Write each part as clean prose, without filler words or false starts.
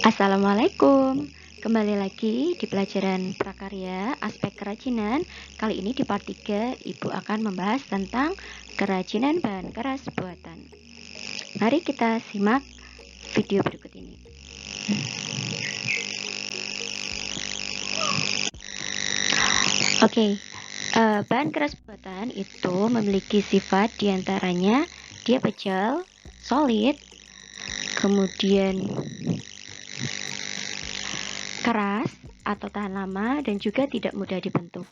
Assalamualaikum. Kembali lagi di pelajaran prakarya aspek kerajinan. Kali ini di part 3 Ibu akan membahas tentang kerajinan bahan keras buatan. Mari kita simak video berikut ini. Oke, bahan keras buatan itu memiliki sifat diantaranya dia pejal, solid, kemudian keras atau tahan lama, dan juga tidak mudah dibentuk.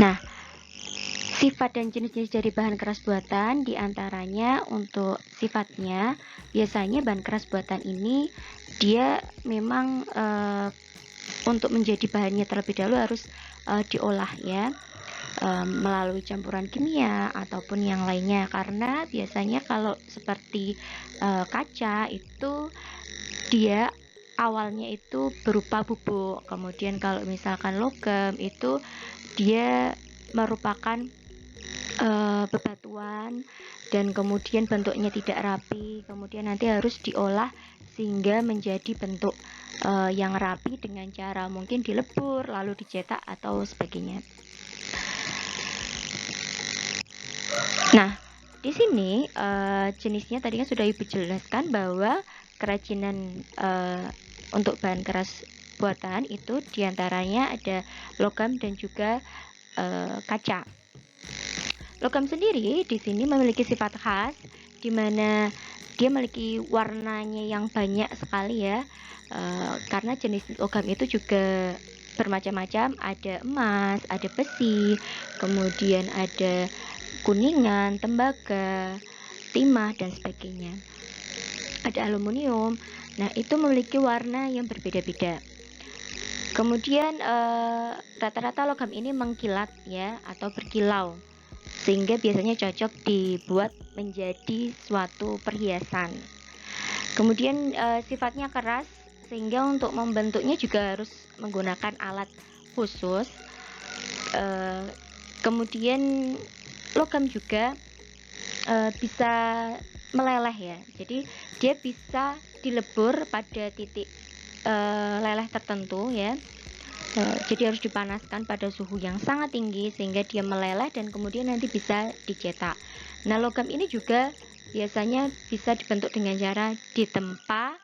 Nah, sifat dan jenis-jenis dari bahan keras buatan diantaranya untuk sifatnya, biasanya bahan keras buatan ini dia memang untuk menjadi bahannya terlebih dahulu harus diolah ya, melalui campuran kimia ataupun yang lainnya, karena biasanya kalau seperti kaca itu dia awalnya itu berupa bubuk, kemudian kalau misalkan logam itu dia merupakan bebatuan dan kemudian bentuknya tidak rapi, kemudian nanti harus diolah sehingga menjadi bentuk yang rapi dengan cara mungkin dilebur lalu dicetak atau sebagainya. Nah, di sini jenisnya tadi kan sudah Ibu jelaskan bahwa kerajinan untuk bahan keras buatan itu diantaranya ada logam dan juga kaca. Logam sendiri di sini memiliki sifat khas di mana dia memiliki warnanya yang banyak sekali ya, karena jenis logam itu juga bermacam-macam, ada emas, ada besi, kemudian ada kuningan, tembaga, timah, dan sebagainya. Ada aluminium. Nah, itu memiliki warna yang berbeda-beda. Kemudian rata-rata logam ini mengkilat ya atau berkilau, sehingga biasanya cocok dibuat menjadi suatu perhiasan. Kemudian sifatnya keras, sehingga untuk membentuknya juga harus menggunakan alat khusus. Kemudian logam juga bisa meleleh ya, jadi dia bisa dilebur pada titik leleh tertentu ya. Jadi harus dipanaskan pada suhu yang sangat tinggi sehingga dia meleleh dan kemudian nanti bisa dicetak. Nah, logam ini juga biasanya bisa dibentuk dengan cara ditempa,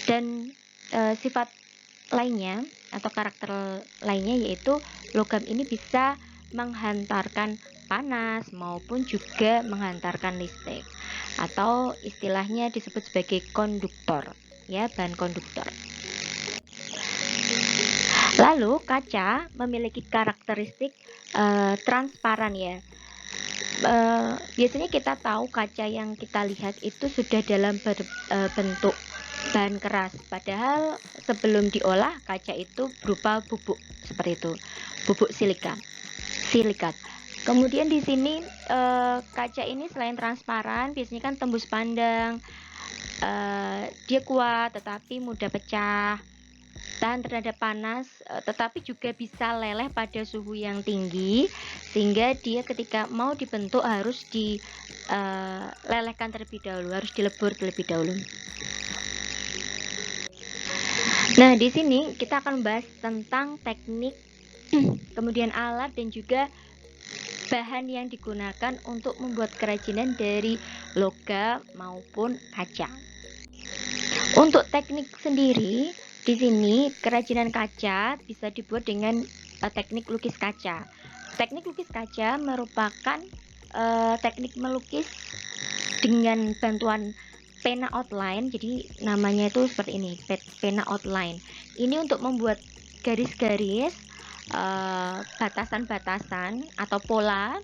dan sifat lainnya atau karakter lainnya yaitu logam ini bisa menghantarkan panas maupun juga menghantarkan listrik, atau istilahnya disebut sebagai konduktor ya, bahan konduktor. Lalu kaca memiliki karakteristik transparan ya. Biasanya kita tahu kaca yang kita lihat itu sudah dalam bentuk bahan keras, padahal sebelum diolah kaca itu berupa bubuk seperti itu, bubuk silikat. Kemudian di sini kaca ini selain transparan, biasanya kan tembus pandang, dia kuat tetapi mudah pecah, tahan terhadap panas, tetapi juga bisa leleh pada suhu yang tinggi, sehingga dia ketika mau dibentuk harus dilelehkan terlebih dahulu, harus dilebur terlebih dahulu. Nah, di sini kita akan bahas tentang teknik, kemudian alat dan juga bahan yang digunakan untuk membuat kerajinan dari logam maupun kaca. Untuk teknik sendiri, di sini kerajinan kaca bisa dibuat dengan teknik lukis kaca. Teknik lukis kaca merupakan teknik melukis dengan bantuan pena outline. Jadi namanya itu seperti ini, pena outline. Ini untuk membuat garis-garis, batasan-batasan atau pola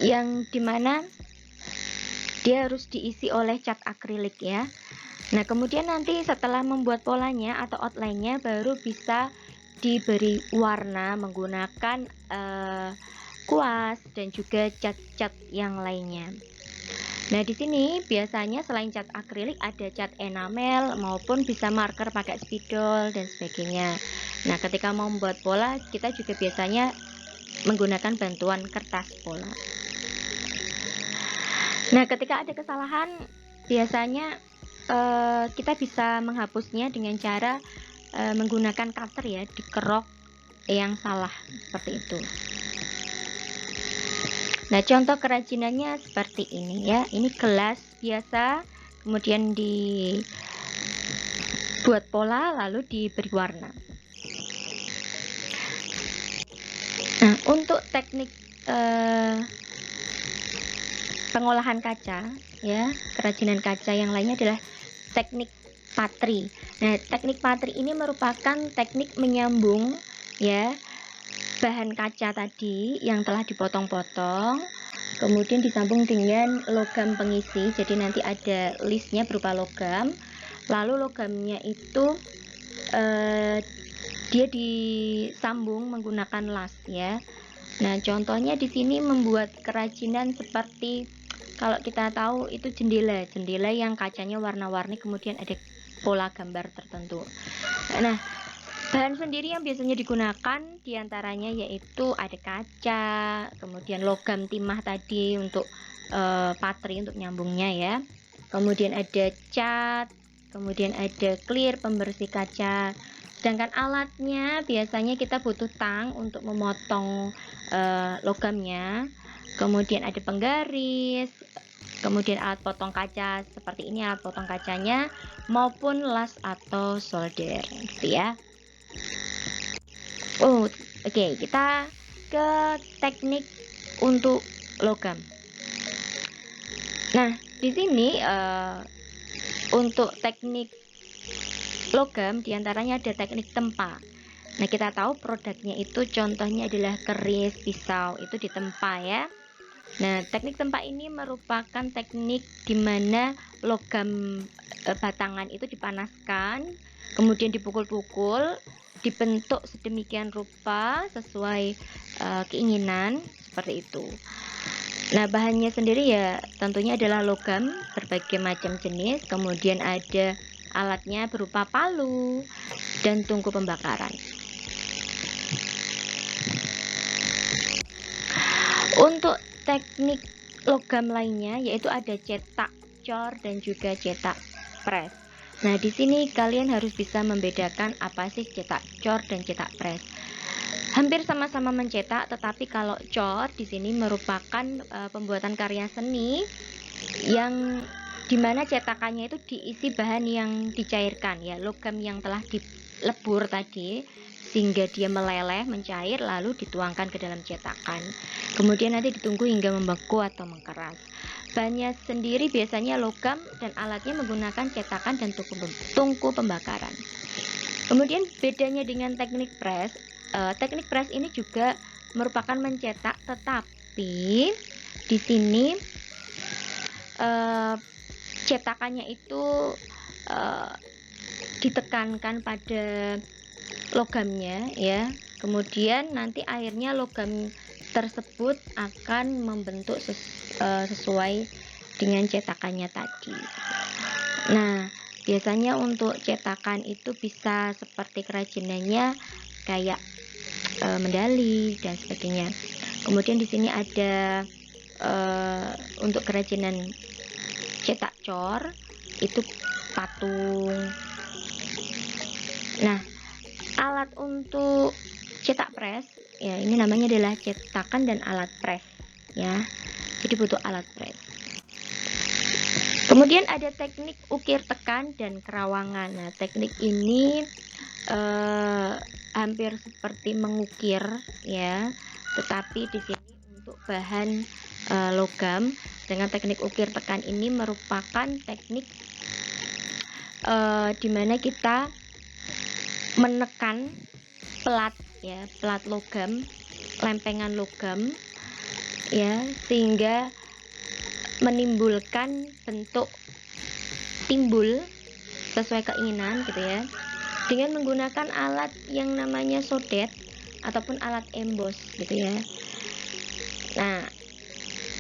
yang dimana dia harus diisi oleh cat akrilik ya. Nah, kemudian nanti setelah membuat polanya atau outline-nya baru bisa diberi warna menggunakan kuas dan juga cat-cat yang lainnya. Nah, di sini biasanya selain cat akrilik ada cat enamel maupun bisa marker pakai spidol dan sebagainya. Nah, ketika mau membuat pola, kita juga biasanya menggunakan bantuan kertas pola. Nah, ketika ada kesalahan biasanya kita bisa menghapusnya dengan cara menggunakan cutter ya, dikerok yang salah seperti itu. Nah, contoh kerajinannya seperti ini ya. Ini gelas biasa, kemudian dibuat pola lalu diberi warna. Nah, untuk teknik pengolahan kaca ya, kerajinan kaca yang lainnya adalah teknik patri. Nah, teknik patri ini merupakan teknik menyambung ya bahan kaca tadi yang telah dipotong-potong, kemudian disambung dengan logam pengisi. Jadi nanti ada listnya berupa logam, lalu logamnya itu dia disambung menggunakan las ya. Nah, contohnya di sini membuat kerajinan seperti kalau kita tahu itu jendela yang kacanya warna-warni, kemudian ada pola gambar tertentu. Nah, bahan sendiri yang biasanya digunakan diantaranya yaitu ada kaca, kemudian logam timah tadi untuk patri untuk nyambungnya ya, kemudian ada cat, kemudian ada clear pembersih kaca. Sedangkan alatnya biasanya kita butuh tang untuk memotong logamnya, kemudian ada penggaris, kemudian alat potong kaca seperti ini alat potong kacanya, maupun las atau solder gitu ya. Oke, kita ke teknik untuk logam. Nah, di sini untuk teknik logam diantaranya ada teknik tempa. Nah, kita tahu produknya itu contohnya adalah keris, pisau, itu ditempa ya. Nah, teknik tempa ini merupakan teknik di mana logam batangan itu dipanaskan, kemudian dipukul-pukul, dibentuk sedemikian rupa sesuai keinginan seperti itu. Nah, bahannya sendiri ya tentunya adalah logam berbagai macam jenis, kemudian ada alatnya berupa palu dan tungku pembakaran. Untuk teknik logam lainnya yaitu ada cetak cor dan juga cetak press. Nah, di sini kalian harus bisa membedakan apa sih cetak cor dan cetak press. Hampir sama-sama mencetak, tetapi kalau cor di sini merupakan pembuatan karya seni yang dimana cetakannya itu diisi bahan yang dicairkan ya, logam yang telah dilebur tadi sehingga dia meleleh, mencair, lalu dituangkan ke dalam cetakan. Kemudian nanti ditunggu hingga membeku atau mengkeras. Bahannya sendiri biasanya logam dan alatnya menggunakan cetakan dan tungku pembakaran. Kemudian bedanya dengan teknik press, teknik press ini juga merupakan mencetak, tetapi di sini cetakannya itu ditekankan pada logamnya ya, kemudian nanti akhirnya logam tersebut akan membentuk sesuai dengan cetakannya tadi. Nah, biasanya untuk cetakan itu bisa seperti kerajinannya kayak medali dan sebagainya. Kemudian di sini ada untuk kerajinan cetak cor itu patung. Nah, alat untuk cetak press ya, ini namanya adalah cetakan dan alat press ya, jadi butuh alat press. Kemudian ada teknik ukir tekan dan kerawangan. Nah, teknik ini hampir seperti mengukir ya, tetapi di sini untuk bahan logam. Dengan teknik ukir tekan ini merupakan teknik di mana kita menekan plat ya, plat logam, lempengan logam ya, sehingga menimbulkan bentuk timbul sesuai keinginan gitu ya, dengan menggunakan alat yang namanya sodet ataupun alat emboss gitu ya. Nah,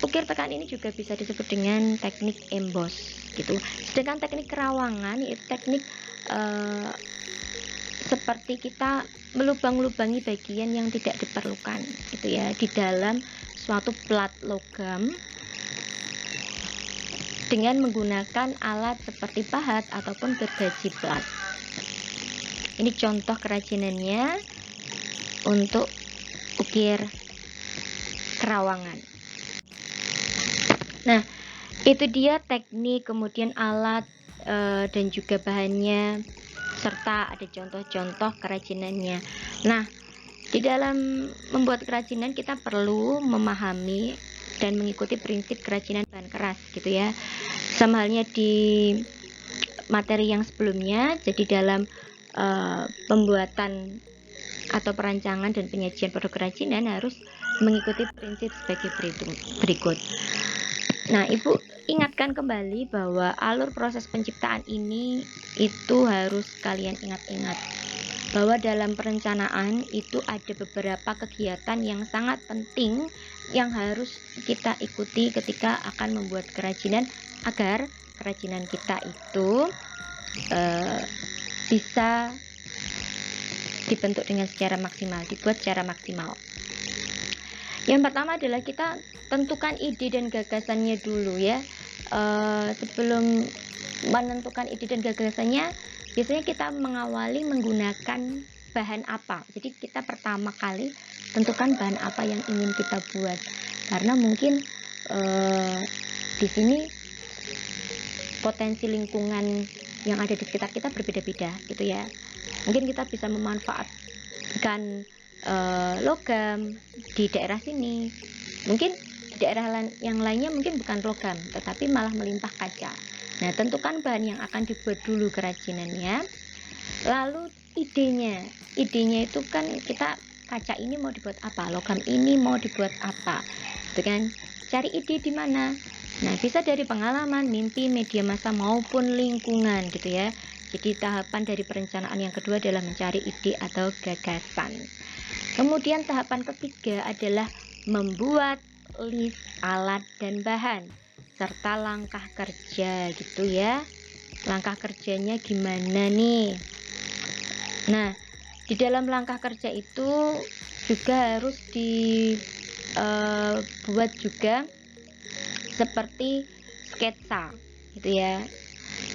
ukir tekan ini juga bisa disebut dengan teknik emboss gitu. Sedangkan teknik kerawangan yaitu teknik seperti kita melubang-lubangi bagian yang tidak diperlukan gitu ya di dalam suatu plat logam dengan menggunakan alat seperti pahat ataupun gergaji plat. Ini contoh kerajinannya untuk ukir Kerawangan. Nah, itu dia teknik, kemudian alat dan juga bahannya, serta ada contoh-contoh kerajinannya. Nah, di dalam membuat kerajinan kita perlu memahami dan mengikuti prinsip kerajinan bahan keras gitu ya. Sama halnya di materi yang sebelumnya, jadi dalam pembuatan atau perancangan dan penyajian produk kerajinan harus mengikuti prinsip sebagai berikut. Nah, Ibu ingatkan kembali bahwa alur proses penciptaan ini itu harus kalian ingat-ingat, bahwa dalam perencanaan itu ada beberapa kegiatan yang sangat penting yang harus kita ikuti ketika akan membuat kerajinan, agar kerajinan kita itu bisa dibentuk dengan secara maksimal, dibuat secara maksimal. Yang pertama adalah kita tentukan ide dan gagasannya dulu ya. Sebelum menentukan ide dan gagasannya, biasanya kita mengawali menggunakan bahan apa. Jadi kita pertama kali tentukan bahan apa yang ingin kita buat, karena mungkin di sini potensi lingkungan yang ada di sekitar kita berbeda-beda gitu ya. Mungkin kita bisa memanfaatkan logam di daerah sini, mungkin di daerah yang lainnya mungkin bukan logam tetapi malah melimpah kaca. Nah, tentukan bahan yang akan dibuat dulu kerajinannya, lalu idenya itu kan kita, kaca ini mau dibuat apa, logam ini mau dibuat apa gitu kan. Cari ide di mana? Nah, bisa dari pengalaman, mimpi, media massa maupun lingkungan gitu ya. Jadi tahapan dari perencanaan yang kedua adalah mencari ide atau gagasan. Kemudian tahapan ketiga adalah membuat list alat dan bahan serta langkah kerja gitu ya. Langkah kerjanya gimana nih? Nah, di dalam langkah kerja itu juga harus dibuat juga seperti sketsa gitu ya.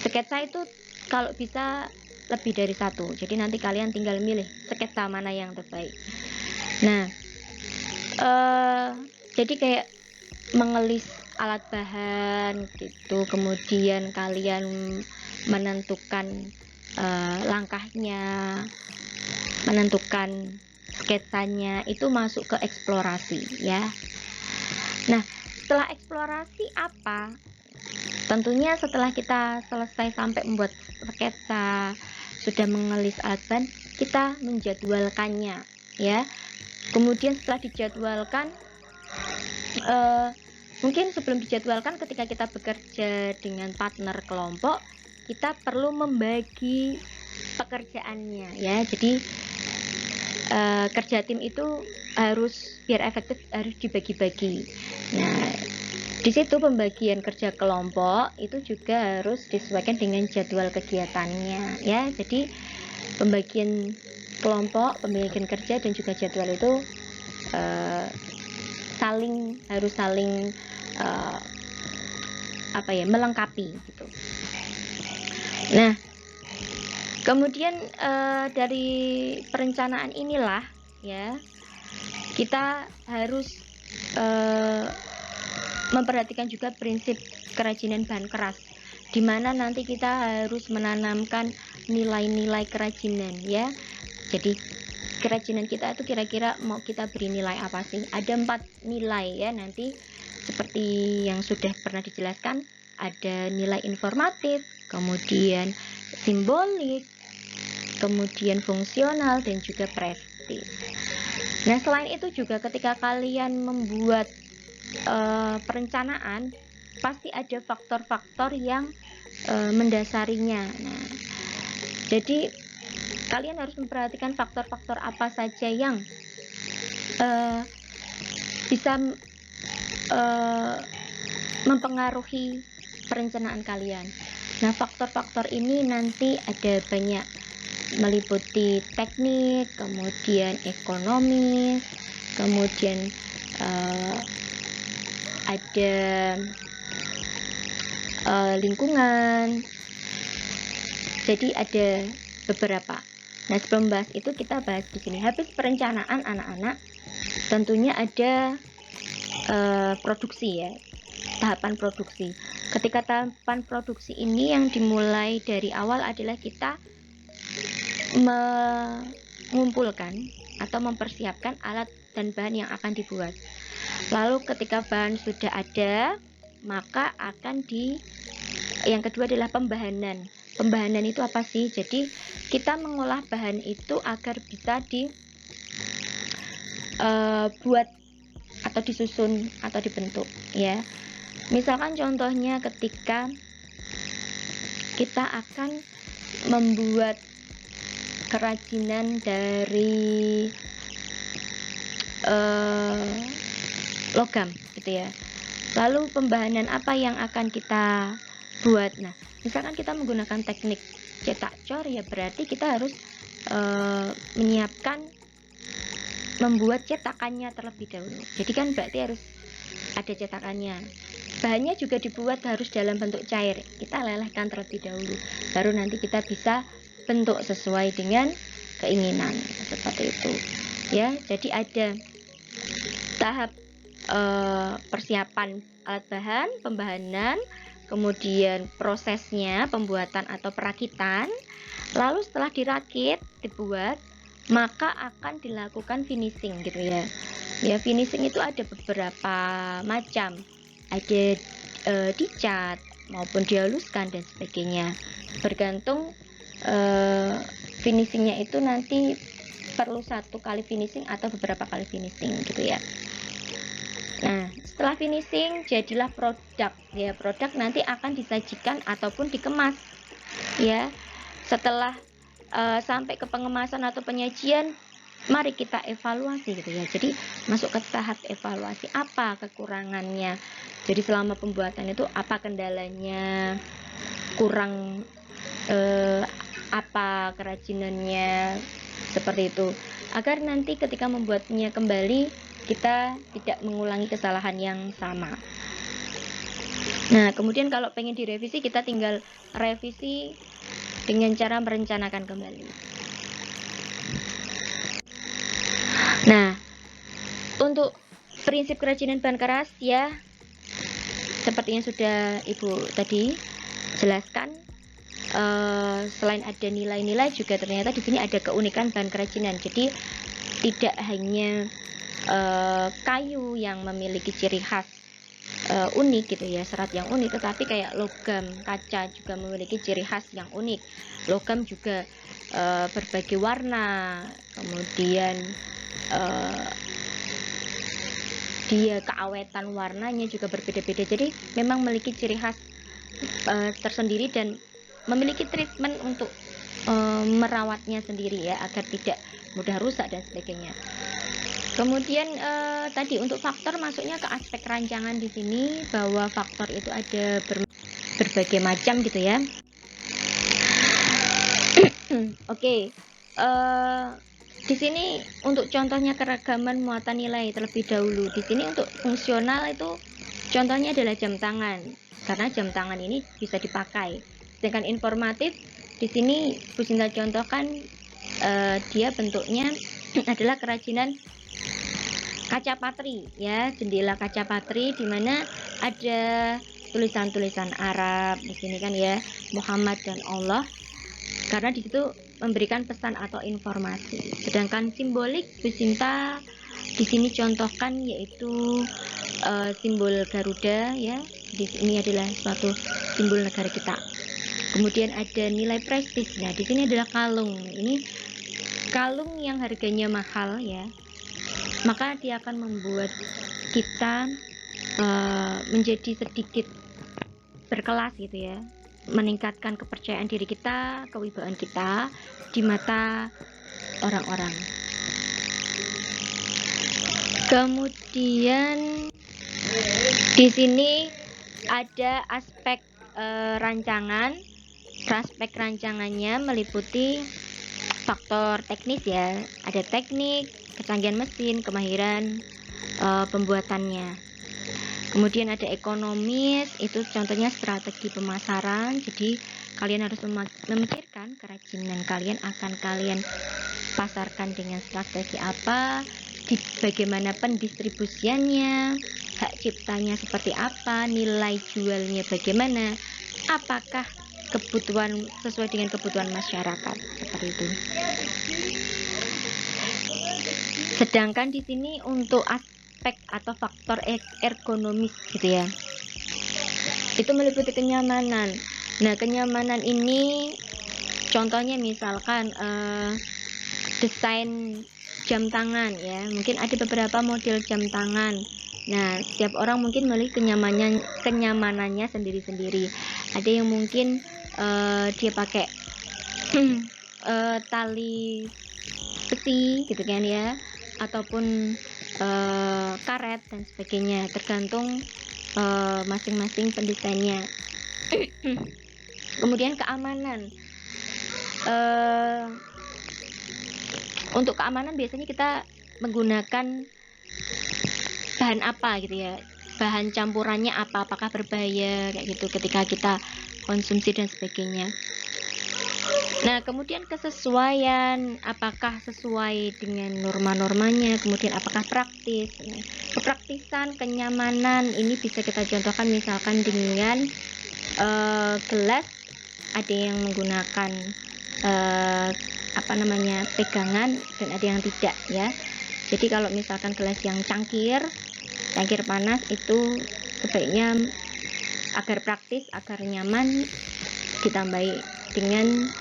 Sketsa itu kalau bisa lebih dari satu, jadi nanti kalian tinggal milih sketsa mana yang terbaik. Nah, jadi kayak mengelis alat bahan gitu, kemudian kalian menentukan langkahnya, menentukan sketsanya, itu masuk ke eksplorasi ya. Nah, setelah eksplorasi apa? Tentunya setelah kita selesai sampai membuat sketsa, sudah mengelis alat bahan, kita menjadwalkannya ya. Kemudian setelah dijadwalkan, mungkin sebelum dijadwalkan, ketika kita bekerja dengan partner kelompok, kita perlu membagi pekerjaannya ya. Jadi kerja tim itu harus, biar efektif, harus dibagi-bagi. Nah, di situ pembagian kerja kelompok itu juga harus disesuaikan dengan jadwal kegiatannya ya. Jadi pembagian kelompok, pembagian kerja dan juga jadwal itu harus saling melengkapi gitu. Nah, kemudian dari perencanaan inilah ya, kita harus memperhatikan juga prinsip kerajinan bahan keras, di mana nanti kita harus menanamkan nilai-nilai kerajinan ya. Jadi kerajinan kita itu kira-kira mau kita beri nilai apa sih? Ada 4 nilai ya, nanti seperti yang sudah pernah dijelaskan, ada nilai informatif, kemudian simbolik, kemudian fungsional, dan juga prestis. Nah, selain itu juga ketika kalian membuat perencanaan, pasti ada faktor-faktor yang mendasarinya. Nah, jadi kalian harus memperhatikan faktor-faktor apa saja yang bisa mempengaruhi perencanaan kalian. Nah, faktor-faktor ini nanti ada banyak, meliputi teknik, kemudian ekonomis, kemudian ada lingkungan. Jadi ada beberapa. Nah, sebelum bahas itu kita bahas di sini. Habis perencanaan anak-anak, tentunya ada produksi ya, tahapan produksi. Ketika tahapan produksi ini yang dimulai dari awal adalah kita mengumpulkan atau mempersiapkan alat dan bahan yang akan dibuat. Lalu ketika bahan sudah ada, maka akan yang kedua adalah pembahanan. Pembahanan itu apa sih? Jadi kita mengolah bahan itu agar bisa dibuat atau disusun atau dibentuk ya. Misalkan contohnya ketika kita akan membuat kerajinan dari logam gitu ya. Lalu pembahanan apa yang akan kita buat? Nah, misalkan kita menggunakan teknik cetak cor, ya berarti kita harus menyiapkan membuat cetakannya terlebih dahulu. Jadi kan berarti harus ada cetakannya. Bahannya juga dibuat harus dalam bentuk cair. Kita lelehkan terlebih dahulu, baru nanti kita bisa bentuk sesuai dengan keinginan, seperti itu ya. Jadi ada tahap persiapan alat bahan, pembahanan, kemudian prosesnya pembuatan atau perakitan. Lalu setelah dirakit, dibuat, maka akan dilakukan finishing gitu ya. Ya, finishing itu ada beberapa macam. Ada dicat maupun dihaluskan dan sebagainya. Bergantung finishingnya itu nanti perlu 1 kali finishing atau beberapa kali finishing gitu ya. Nah, setelah finishing jadilah produk ya. Produk nanti akan disajikan ataupun dikemas ya. Setelah sampai ke pengemasan atau penyajian, mari kita evaluasi gitu ya. Jadi masuk ke tahap evaluasi, apa kekurangannya. Jadi selama pembuatan itu apa kendalanya, kurang apa kerajinannya, seperti itu, agar nanti ketika membuatnya kembali kita tidak mengulangi kesalahan yang sama. Nah, kemudian kalau pengen direvisi, kita tinggal revisi dengan cara merencanakan kembali. Nah, untuk prinsip kerajinan bahan keras ya, seperti yang sudah Ibu tadi jelaskan, selain ada nilai-nilai juga ternyata di sini ada keunikan bahan kerajinan. Jadi tidak hanya kayu yang memiliki ciri khas unik gitu ya, serat yang unik, tetapi kayak logam, kaca juga memiliki ciri khas yang unik. Logam juga berbagai warna, kemudian dia keawetan warnanya juga berbeda-beda. Jadi memang memiliki ciri khas tersendiri dan memiliki treatment untuk merawatnya sendiri ya, agar tidak mudah rusak dan sebagainya. Kemudian tadi untuk faktor masuknya ke aspek rancangan di sini, bahwa faktor itu ada berbagai macam gitu ya. Oke. Di sini untuk contohnya keragaman muatan nilai terlebih dahulu. Di sini untuk fungsional itu contohnya adalah jam tangan, karena jam tangan ini bisa dipakai. Sedangkan informatif di sini Bu Sinta contohkan dia bentuknya adalah kerajinan kaca patri ya, jendela kaca patri, di mana ada tulisan-tulisan Arab di sini kan ya, Muhammad dan Allah, karena di situ memberikan pesan atau informasi. Sedangkan simbolik Bu Sinta di sini contohkan yaitu simbol Garuda ya. Di sini adalah suatu simbol negara kita. Kemudian ada nilai prestis. Nah, di sini adalah kalung. Ini kalung yang harganya mahal ya. Maka dia akan membuat kita menjadi sedikit berkelas gitu ya, meningkatkan kepercayaan diri kita, kewibawaan kita di mata orang-orang. Kemudian di sini ada aspek rancangan. Aspek rancangannya meliputi faktor teknis ya, ada teknik, kecanggihan mesin, kemahiran pembuatannya. Kemudian ada ekonomis, itu contohnya strategi pemasaran. Jadi kalian harus memikirkan kerajinan kalian akan kalian pasarkan dengan strategi apa, bagaimana pendistribusiannya, hak ciptanya seperti apa, nilai jualnya bagaimana, apakah kebutuhan sesuai dengan kebutuhan masyarakat, seperti itu. Sedangkan di sini untuk aspek atau faktor ergonomis gitu ya, itu meliputi kenyamanan. Nah, kenyamanan ini contohnya misalkan desain jam tangan ya, mungkin ada beberapa model jam tangan. Nah, setiap orang mungkin memilih kenyamanannya sendiri-sendiri. Ada yang mungkin dia pakai tali besi gitu kan ya, ataupun karet dan sebagainya, tergantung masing-masing pendesainnya. Kemudian keamanan. Untuk keamanan biasanya kita menggunakan bahan apa gitu ya, bahan campurannya apa, apakah berbahaya kayak gitu ketika kita konsumsi dan sebagainya. Nah, kemudian kesesuaian, apakah sesuai dengan norma-normanya, kemudian apakah praktis. Kepraktisan, kenyamanan ini bisa kita contohkan misalkan dengan gelas, ada yang menggunakan pegangan dan ada yang tidak ya. Jadi kalau misalkan gelas yang cangkir panas itu sebaiknya agar praktis, agar nyaman, ditambahi dengan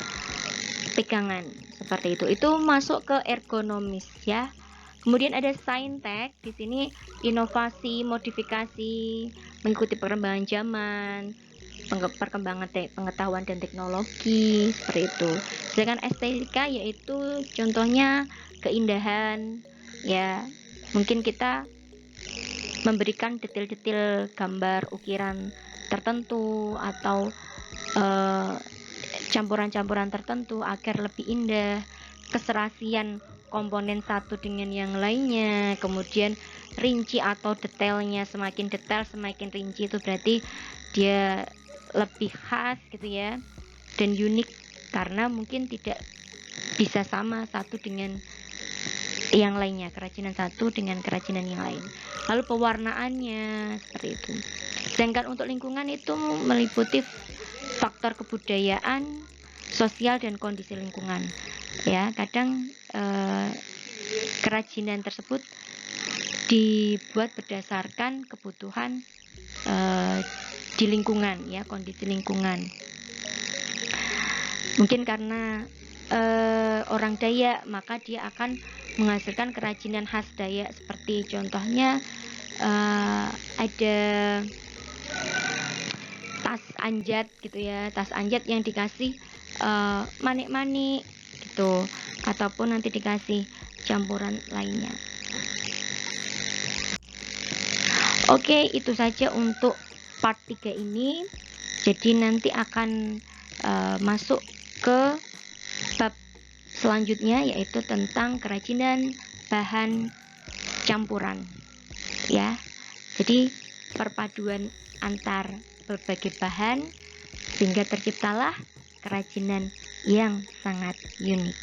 pegangan seperti itu. Itu masuk ke ergonomis ya. Kemudian ada saintek, di sini inovasi, modifikasi, mengikuti perkembangan zaman, perkembangan pengetahuan dan teknologi, seperti itu. Sedangkan estetika yaitu contohnya keindahan ya, mungkin kita memberikan detail-detail gambar ukiran tertentu atau campuran-campuran tertentu agar lebih indah, keserasian komponen satu dengan yang lainnya, kemudian rinci atau detailnya, semakin detail semakin rinci, itu berarti dia lebih khas gitu ya, dan unik karena mungkin tidak bisa sama satu dengan yang lainnya, kerajinan satu dengan kerajinan yang lain. Lalu pewarnaannya seperti itu. Sedangkan untuk lingkungan itu meliputi faktor kebudayaan, sosial, dan kondisi lingkungan ya. Kadang kerajinan tersebut dibuat berdasarkan kebutuhan di lingkungan ya, kondisi lingkungan. Mungkin karena orang Dayak, maka dia akan menghasilkan kerajinan khas Dayak, seperti contohnya ada tas anjat gitu ya, tas anjat yang dikasih manik-manik gitu, ataupun nanti dikasih campuran lainnya. Oke, itu saja untuk part 3 ini. Jadi nanti akan masuk ke bab selanjutnya, yaitu tentang kerajinan bahan campuran ya. Jadi perpaduan antar berbagai bahan sehingga terciptalah kerajinan yang sangat unik.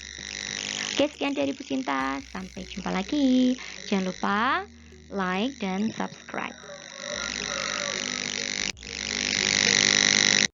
Oke, sekian dari Bu Sinta, sampai jumpa lagi. Jangan lupa like dan subscribe.